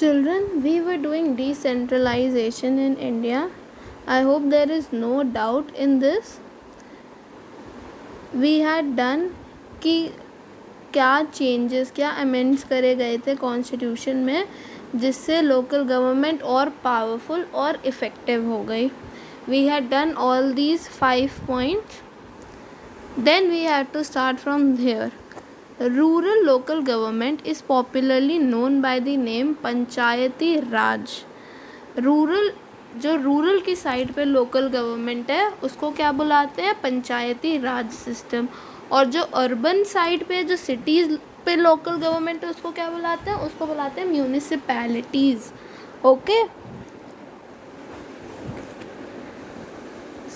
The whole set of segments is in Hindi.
Children, we were doing decentralization in India. I hope there is no doubt in this. We had done कि क्या चेंजेस, क्या अमेंड्स करे गए थे कॉन्स्टिट्यूशन में जिससे लोकल गवर्नमेंट और पावरफुल और इफ़ेक्टिव हो गई. We had done all these 5 points. Then we had to start from here. Rural local government is popularly known by the name Panchayati Raj. Rural की साइड पे लोकल गवर्नमेंट है उसको क्या बुलाते हैं, पंचायती राज सिस्टम. और जो अर्बन साइड पे, जो सिटीज़ पे लोकल गवर्नमेंट है उसको क्या बुलाते हैं, उसको बुलाते हैं municipalities. Okay,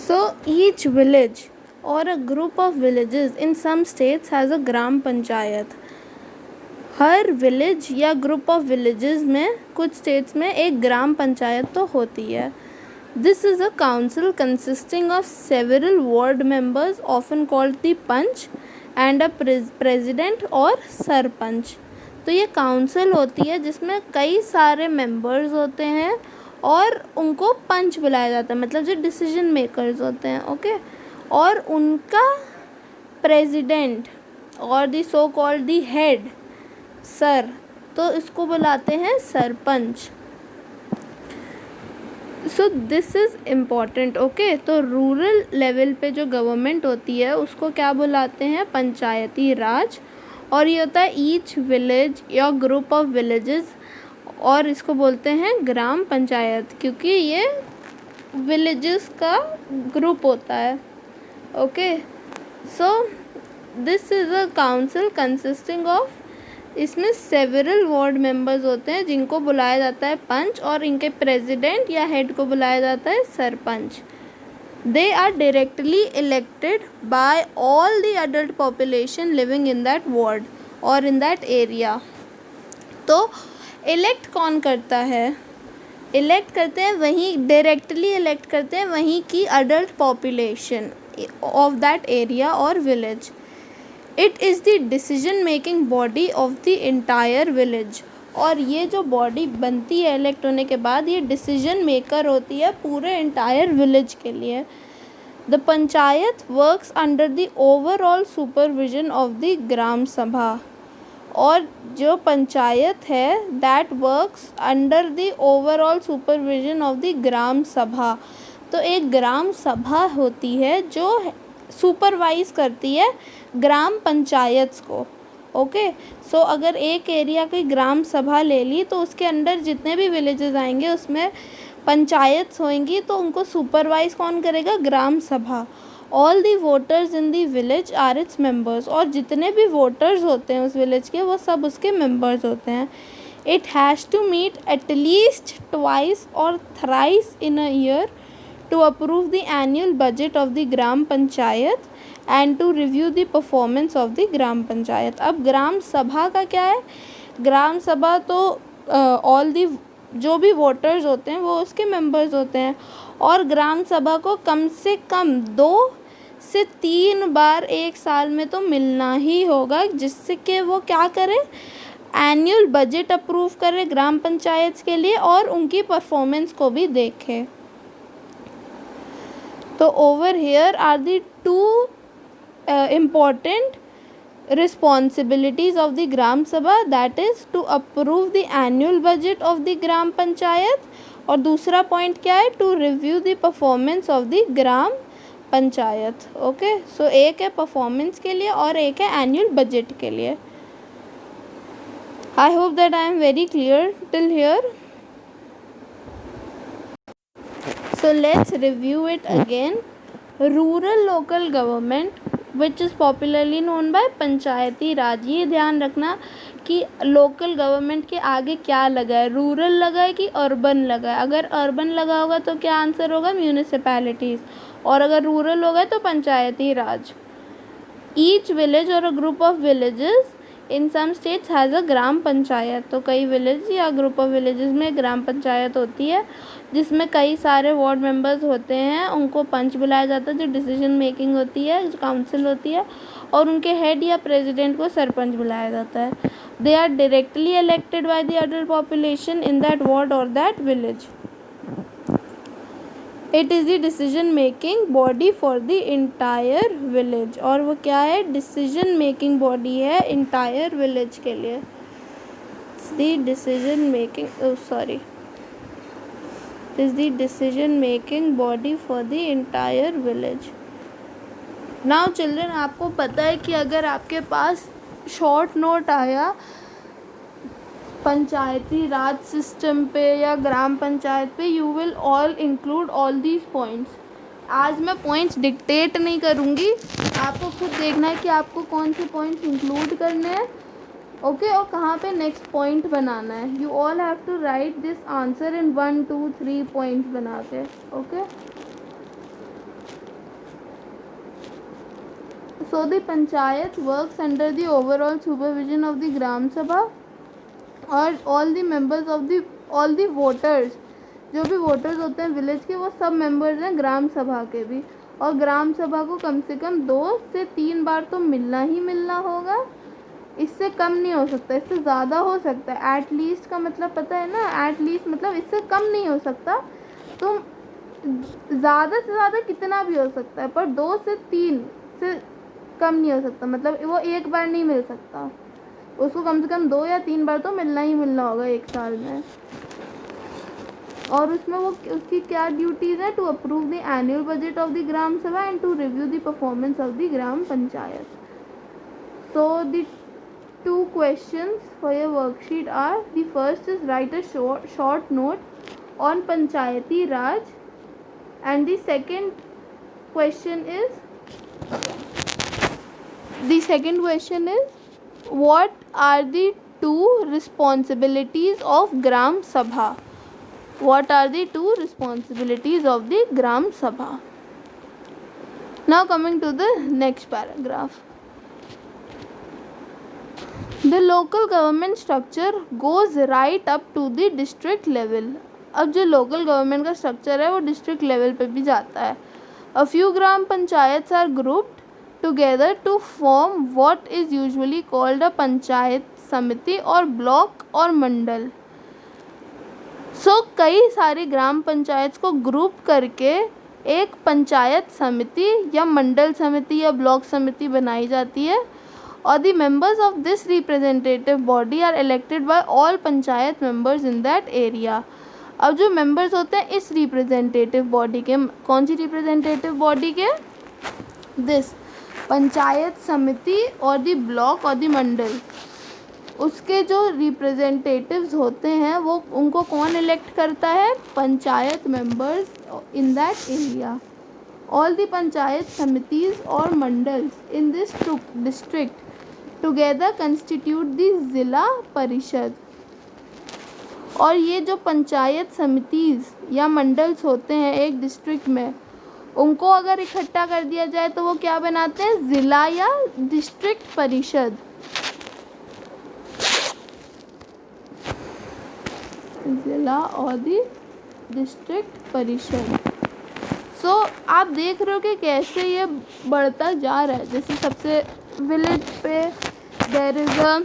so each village or a group of villages in some states has a gram panchayat. हर विलेज या ग्रुप ऑफ विलेजेस में कुछ स्टेट्स में एक ग्राम पंचायत तो होती है. This is a council consisting of several ward members often called the panch and a president और सरपंच. तो ये काउंसिल होती है जिसमें कई सारे मेंबर्स होते हैं और उनको पंच बुलाया जाता है, मतलब जो डिसीजन मेकर्स होते हैं. ओके, और उनका प्रेसिडेंट और the so called the head sir, तो इसको बुलाते हैं sarpanch. So this is important. Okay, तो रूरल लेवल पे जो गवर्नमेंट होती है उसको क्या बुलाते हैं, पंचायती राज. और ये होता है ईच विलेज या ग्रुप ऑफ विलेजेस, और इसको बोलते हैं ग्राम पंचायत क्योंकि ये विलेजेस का ग्रुप होता है. Okay, so this is a council consisting of, इसमें सेवरल वार्ड मेंबर्स होते हैं जिनको बुलाया जाता है पंच और इनके प्रेसिडेंट या हेड को बुलाया जाता है sarpanch. They are directly elected by all the adult population living in that ward और इन दैट एरिया. तो इलेक्ट कौन करता है, इलेक्ट करते हैं वहीं, डायरेक्टली इलेक्ट करते हैं वहीं की adult population of that area or village. It is the decision making body of the entire village. और ये जो बॉडी बनती है इलेक्ट होने के बाद, ये डिसीजन मेकर होती है पूरे इंटायर विलेज के लिए. The panchayat works under the overall supervision of the gram sabha. और जो पंचायत है that works under the overall supervision of the gram sabha. तो एक ग्राम सभा होती है जो सुपरवाइज करती है ग्राम पंचायत को. ओके, सो अगर एक एरिया की ग्राम सभा ले ली तो उसके अंदर जितने भी विलेजेस आएंगे उसमें पंचायत होंगी, तो उनको सुपरवाइज कौन करेगा, Gram Sabha. All the voters in the village are its members. और जितने भी वोटर्स होते हैं उस विलेज के वो सब उसके मेंबर्स होते हैं. It has to meet at least twice or thrice in a year to approve the annual budget of the gram panchayat and to review the performance of the gram panchayat. अब ग्राम सभा का क्या है, ग्राम सभा तो ऑल दी जो भी वोटर्स होते हैं वो उसके मेंबर्स होते हैं. और ग्राम सभा को कम से कम 2 से 3 बार एक साल में तो मिलना ही होगा, जिससे कि वो क्या करें, एनुअल बजट अप्रूव करें ग्राम पंचायत के लिए और उनकी परफॉर्मेंस को भी देखें. तो over here are the 2 important responsibilities of the gram sabha, that is to approve the annual budget of the gram panchayat. और दूसरा पॉइंट क्या है, to review the performance of the gram panchayat. Okay, so एक है परफॉर्मेंस के लिए और एक है एनुअल बजट के लिए. I hope that I am very clear till here. So let's review it again. Rural local government which is popularly known by पंचायती राज. ये ध्यान रखना कि लोकल गवर्नमेंट के आगे क्या लगा है, रूरल लगा है कि अर्बन लगा है. अगर अर्बन लगा होगा तो क्या आंसर होगा, म्यूनिसिपैलिटीज़. और अगर रूरल होगा तो पंचायती राज. Each village or a group of villages in some states has a gram panchayat. तो कई विलेज या ग्रुप ऑफ विलेजेस में ग्राम पंचायत होती है जिसमें कई सारे वार्ड मेंबर्स होते हैं, उनको पंच बुलाया जाता है जो डिसीजन मेकिंग होती है, जो काउंसिल होती है, और उनके हेड या प्रेसिडेंट को सरपंच बुलाया जाता है. They are directly elected by the adult population in that ward or that village. It is the decision making body for the entire village. और वो क्या है? decision making body है entire village के लिए. It's the decision making is the decision making body for the entire village. Now children, आपको पता है कि अगर आपके पास शॉर्ट नोट आया पंचायती राज सिस्टम पे या ग्राम पंचायत पे, you will all include all these points. आज मैं पॉइंट्स डिक्टेट नहीं करूँगी, आपको खुद देखना है कि आपको कौन से पॉइंट्स इंक्लूड करने हैं. ओके और कहाँ पे नेक्स्ट पॉइंट बनाना है. You all have to write this answer in 1 2 3 points बना के. Okay so the panchayat works under the overall supervision of the gram sabha और all the members of the all the voters, जो भी वोटर्स होते हैं विलेज के वो सब मेंबर्स हैं ग्राम सभा के भी. और ग्राम सभा को कम से कम 2 से 3 बार तो मिलना ही मिलना होगा. इससे कम नहीं हो सकता, इससे ज़्यादा हो सकता है. एट लीस्ट का मतलब पता है ना, एट लीस्ट मतलब इससे कम नहीं हो सकता. तो ज़्यादा से ज़्यादा कितना भी हो सकता है, पर 2 से 3 से कम नहीं हो सकता. मतलब वो एक बार नहीं मिल सकता, उसको कम से कम 2 या 3 बार तो मिलना ही मिलना होगा एक साल में. और उसमें वो उसकी क्या ड्यूटीज़ है? To approve the annual budget of the gram sabha and to review the performance of the gram panchayat. So the 2 questions for your worksheet are, the first is write a short note on Panchayati Raj, and the second question is what are the 2 responsibilities of Gram Sabha? What are the 2 responsibilities of the Gram Sabha? Now coming to the next paragraph. The local government structure goes right up to the district level. अब जो local government का structure है वो district level पे भी जाता है. A few gram panchayats are grouped together to form what is usually called a panchayat samiti or block or mandal. So कई सारी ग्राम पंचायत को ग्रुप करके एक पंचायत समिति या मंडल समिति या ब्लॉक समिति बनाई जाती है. और the members of this representative body are elected by all panchayat members in that area. अब जो members होते हैं इस representative body के, कौन सी representative body के? this पंचायत समिति और the block और the मंडल, उसके जो representatives होते हैं वो उनको कौन elect करता है? Panchayat members in that area. All the panchayat samitis or mandals in this district together constitute the Zilla Parishad. और ये जो पंचायत समितिज या मंडल्स होते हैं एक डिस्ट्रिक्ट में, उनको अगर इकट्ठा कर दिया जाए तो वो क्या बनाते हैं? ज़िला या डिस्ट्रिक्ट परिषद. ज़िला और दी डिस्ट्रिक्ट परिषद. सो आप देख रहे हो कि कैसे ये बढ़ता जा रहा है. जैसे सबसे विलेज पे there is a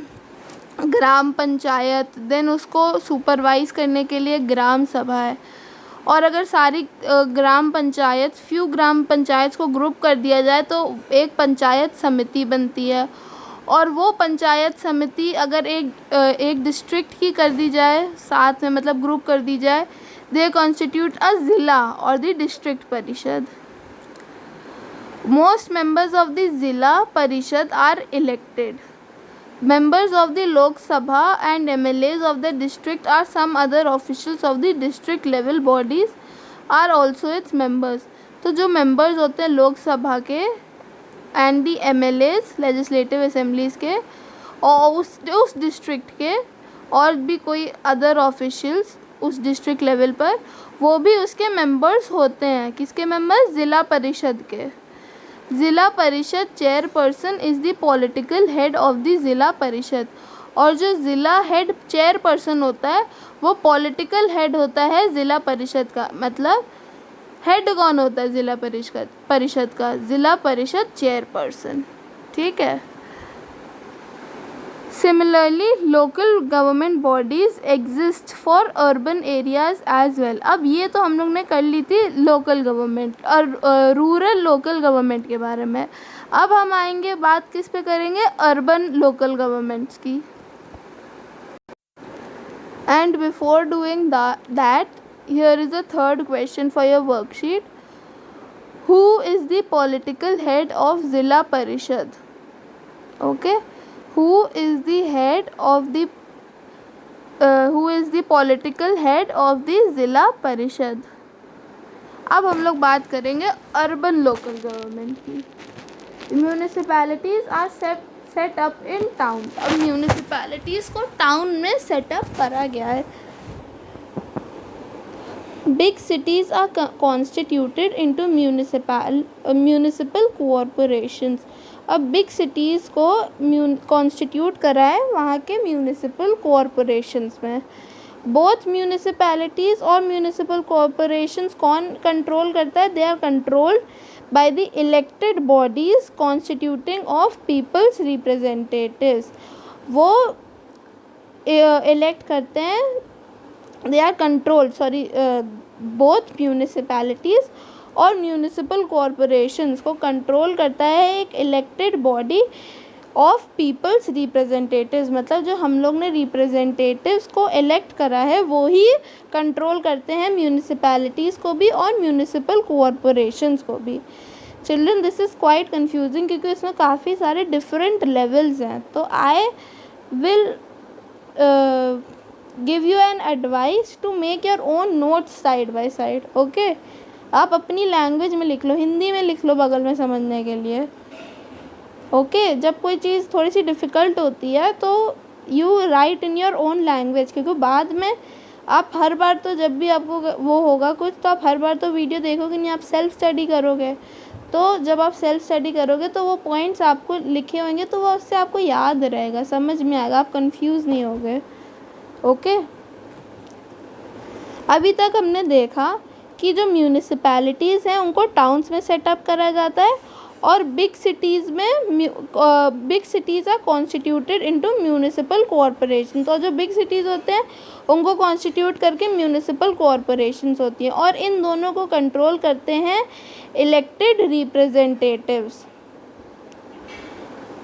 gram panchayat, then उसको सुपरवाइज़ करने के लिए ग्राम सभा है. और अगर सारी ग्राम पंचायत फ्यू ग्राम पंचायत को ग्रुप कर दिया जाए तो एक पंचायत समिति बनती है. और वो पंचायत समिति अगर एक डिस्ट्रिक्ट की कर दी जाए साथ में, मतलब ग्रुप कर दी जाए, दे कॉन्स्टिट्यूट अ ज़िला और द डिस्ट्रिक्ट परिषद. Most members of the Zilla Parishad are elected. Members of the Lok Sabha and MLAs of the district or some other officials of the district level bodies are also its members. तो जो members होते हैं लोक सभा के and the MLAs legislative assemblies के और उस district के और भी कोई other officials उस district level पर, वो भी उसके members होते हैं. किसके members? ज़िला परिषद के. ज़िला परिषद chairperson is the political head of the ज़िला परिषद. और जो ज़िला हेड चेयरपर्सन होता है वो पॉलिटिकल हेड होता है ज़िला परिषद का. मतलब हेड कौन होता है ज़िला परिषद का? ज़िला परिषद चेयरपर्सन. ठीक है. Similarly, local government bodies exist for urban areas as well. अब ये तो हम लोग ने कर ली थी local government और rural local government के बारे में. अब हम आएंगे, बात किस पे करेंगे, urban local governments की. And before doing that, here is the third question for your worksheet. Who is the political head of Zilla Parishad? Okay. Who is the political head of the Zilla Parishad? अब हम लोग बात करेंगे अर्बन लोकल गवर्नमेंट की. Municipalities are set up in town. अब म्यूनिसिपैलिटीज़ को टाउन में सेटअप करा गया है. Big cities are constituted into municipal corporations. अब बिग सिटीज़ को कॉन्स्टिट्यूट करा है वहाँ के म्यूनिसिपल कॉरपोरेशंस में. बोथ म्यूनिसिपैलिटीज़ और म्यूनिसिपल कॉरपोरेशंस कौन कंट्रोल करता है? They are controlled by the elected bodies constituting of people's representatives. वो इलेक्ट करते हैं. They are controlled, both municipalities और म्यूनिसिपल कॉरपोरेशंस को कंट्रोल करता है एक elected body of people's representatives. मतलब जो हम लोग ने रिप्रेजेंटेटिव्स को इलेक्ट करा है वो ही कंट्रोल करते हैं म्यूनिसिपैलिटीज़ को भी और म्यूनिसिपल कॉरपोरेशंस को भी. Children, this is quite confusing क्योंकि इसमें काफ़ी सारे डिफरेंट लेवल्स हैं. तो I will give you an advice to make your own notes side by side. Okay, आप अपनी लैंग्वेज में लिख लो, हिंदी में लिख लो बगल में समझने के लिए. ओके, जब कोई चीज़ थोड़ी सी डिफ़िकल्ट होती है तो you right in your own language, क्योंकि बाद में आप हर बार तो जब भी आपको वो होगा कुछ तो आप हर बार तो वीडियो देखोगे नहीं, आप सेल्फ स्टडी करोगे. तो जब आप सेल्फ स्टडी करोगे तो वो पॉइंट्स आपको लिखे होंगे तो वो उससे आपको याद रहेगा, समझ में आएगा, आप कंफ्यूज नहीं होगे. ओके, अभी तक हमने देखा कि जो म्यूनिसिपैलिटीज़ हैं उनको टाउन्स में सेटअप करा जाता है और big cities are constituted into municipal corporation. तो जो बिग सिटीज़ होते हैं उनको कॉन्स्टिट्यूट करके म्यूनिसिपल कॉरपोरेशंस होती हैं और इन दोनों को कंट्रोल करते हैं elected representatives.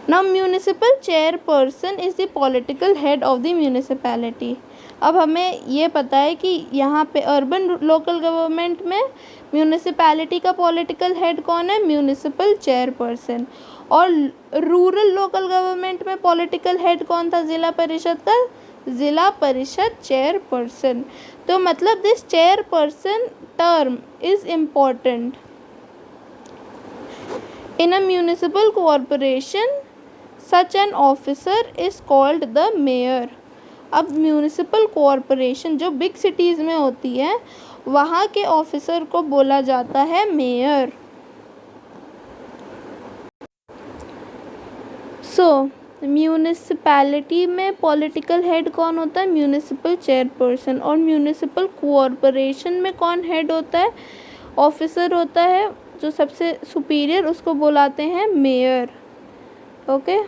Now municipal chairperson is the political head of the municipality. अब हमें ये पता है कि यहाँ पे अर्बन लोकल गवर्नमेंट में म्यूनिसिपैलिटी का पॉलिटिकल हेड कौन है? Municipal chairperson. और रूरल लोकल गवर्नमेंट में पॉलिटिकल हेड कौन था ज़िला परिषद का? ज़िला परिषद चेयरपर्सन. तो मतलब this chairperson term is important. In a municipal corporation such an officer is called the mayor. अब म्यूनिसिपल कॉरपोरेशन जो बिग सिटीज़ में होती है वहाँ के ऑफिसर को बोला जाता है मेयर. सो म्यूनिसिपैलिटी में पॉलिटिकल हेड कौन होता है? Municipal chairperson. और म्यूनिसिपल कॉरपोरेशन में कौन हेड होता है? ऑफिसर होता है जो सबसे सुपीरियर, उसको बुलाते हैं mayor. Okay,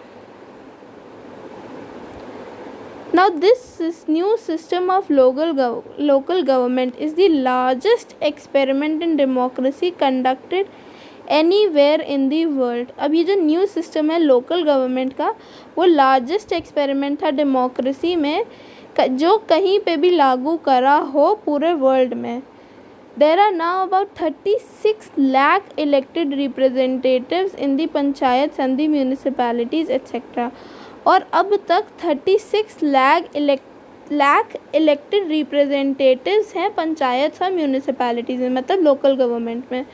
now this new system of local government is the largest experiment in democracy conducted anywhere in the world. अब ये जो न्यू सिस्टम है लोकल गवर्नमेंट का वो लार्जेस्ट एक्सपेरिमेंट था डेमोक्रेसी में जो कहीं पे भी लागू करा हो पूरे वर्ल्ड में. There are now about 36 lakh elected representatives in the panchayats and the municipalities etc. और अब तक 36 लाख इलेक्टेड रिप्रेजेंटेटिव्स हैं पंचायत और म्यूनिसिपैलिटीज़ में, मतलब लोकल गवर्नमेंट में,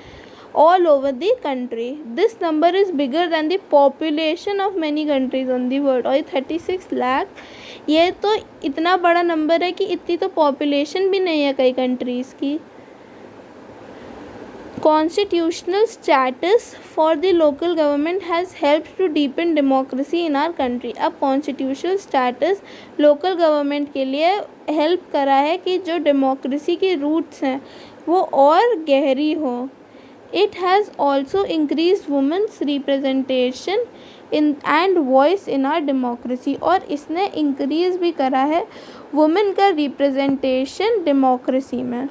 all over the country. This number is bigger than the population of many countries on the world. और ये 36 लाख ये तो इतना बड़ा नंबर है कि इतनी तो पॉपुलेशन भी नहीं है कई कंट्रीज़ की. Constitutional status for the local government has helped to deepen democracy in our country. अब constitutional status local government के लिए help करा है कि जो democracy की roots हैं वो और गहरी हो. It has also increased women's representation in and voice in are democracy, और इसने इंक्रीज़ भी करा है वुमेन का रिप्रेजेंटेशन डेमोक्रेसी में,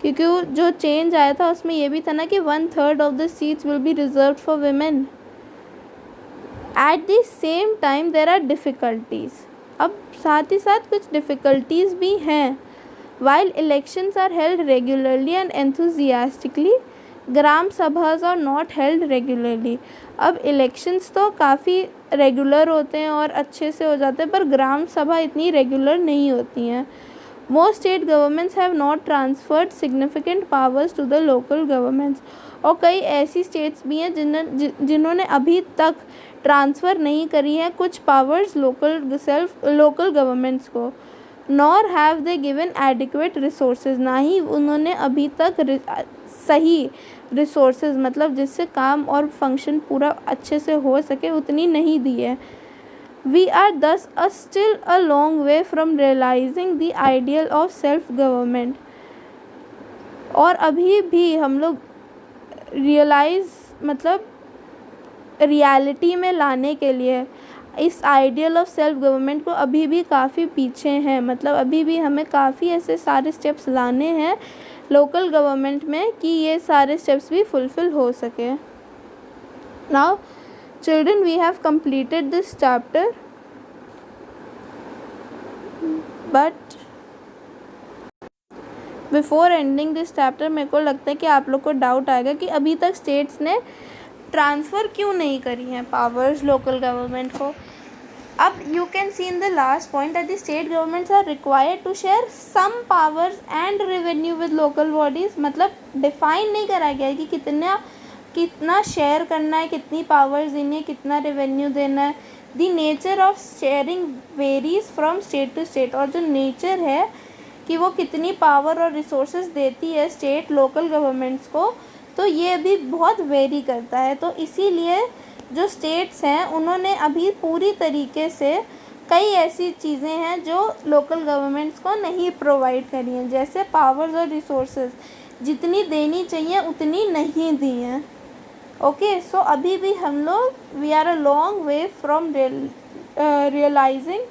क्योंकि वो जो चेंज आया था उसमें ये भी था ना कि 1/3 of the seats will be reserve for women. At the same time there are difficulties, अब साथ ही साथ कुछ डिफ़िकल्टीज़ भी हैं. While elections are held regularly and enthusiastically, gram sabhas are not held regularly. अब इलेक्शंस तो काफ़ी रेगुलर होते हैं और अच्छे से हो जाते हैं, पर ग्राम सभा इतनी रेगुलर नहीं होती हैं. Most state governments have not transferred significant powers to the local governments, और कई ऐसी स्टेट्स भी हैं जिन्होंने अभी तक ट्रांसफ़र नहीं करी है कुछ पावर्स लोकल गवर्नमेंट्स को. Nor have they given adequate resources, ना ही उन्होंने अभी तक सही रिसोर्सेज मतलब जिससे काम और फंक्शन पूरा अच्छे से हो सके उतनी नहीं दी है. We are thus still a long way from realizing the ideal of self-government. और अभी भी हम लोग मतलब रियलिटी में लाने के लिए इस आइडियल ऑफ सेल्फ गवर्नमेंट को अभी भी काफ़ी पीछे हैं. मतलब अभी भी हमें काफ़ी ऐसे सारे स्टेप्स लाने हैं लोकल गवर्नमेंट में कि ये सारे स्टेप्स भी फुलफ़िल हो सके. Now children, we have completed this chapter, but before ending this chapter मेरे को लगता है कि आप लोग को डाउट आएगा कि अभी तक स्टेट्स ने ट्रांसफ़र क्यों नहीं करी हैं पावर्स लोकल गवर्नमेंट को. अब you can see in the last point that the state governments are required to share some powers and revenue with local bodies. मतलब डिफ़ाइन नहीं करा गया है कि कितना शेयर करना है, कितनी पावर्स देनी है, कितना रेवेन्यू देना है. The nature of sharing varies from state to state, और जो नेचर है कि वो कितनी पावर और रिसोर्सेज देती है स्टेट लोकल गवर्नमेंट्स को, तो ये अभी बहुत वेरी करता है. तो इसीलिए जो स्टेट्स हैं उन्होंने अभी पूरी तरीके से कई ऐसी चीज़ें हैं जो लोकल गवर्नमेंट्स को नहीं प्रोवाइड करी हैं, जैसे पावर्स और रिसोर्सेज जितनी देनी चाहिए उतनी नहीं दी हैं. ओके, सो अभी भी हम लोग we are a long way from realising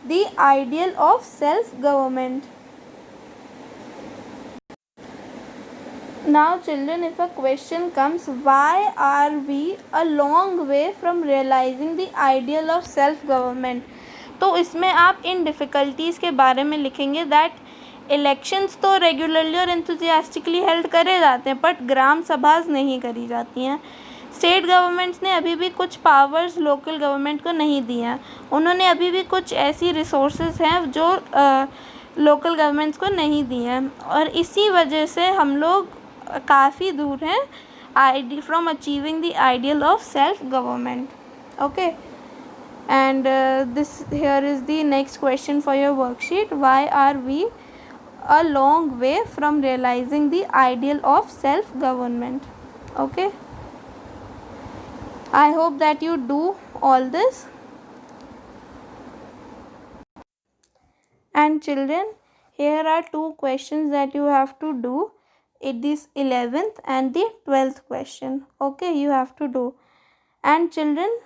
the ideal of self government. Now children, if a question comes, why are we a long way from realizing the ideal of self government, तो इसमें आप इन डिफ़िकल्टीज़ के बारे में लिखेंगे दैट इलेक्शंस तो रेगुलरली और एंथुजियास्टिकली हेल्ड करे जाते हैं बट ग्राम सभाज नहीं करी जाती हैं. स्टेट गवर्नमेंट्स ने अभी भी कुछ पावर्स लोकल गवर्नमेंट को नहीं दी हैं. उन्होंने अभी भी कुछ ऐसी रिसोर्सेज हैं जो लोकल गवर्नमेंट्स को नहीं दी हैं, और इसी वजह से हम लोग काफ़ी दूर हैं from achieving the ideal of self government. Okay, and this here is the next question for your worksheet. Why are we a long way from realizing the ideal of self government. Okay, I hope that you do all this. And children, here are two questions that you have to do. It is 11th and the 12th question. Okay, you have to do. And children,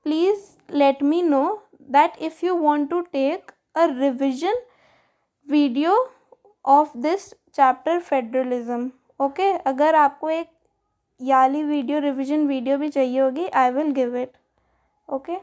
please let me know that if you want to take a revision video of this chapter federalism. Okay, अगर आपको एक याली वीडियो रिविजन वीडियो भी चाहिए होगी, आई विल गिव इट. ओके.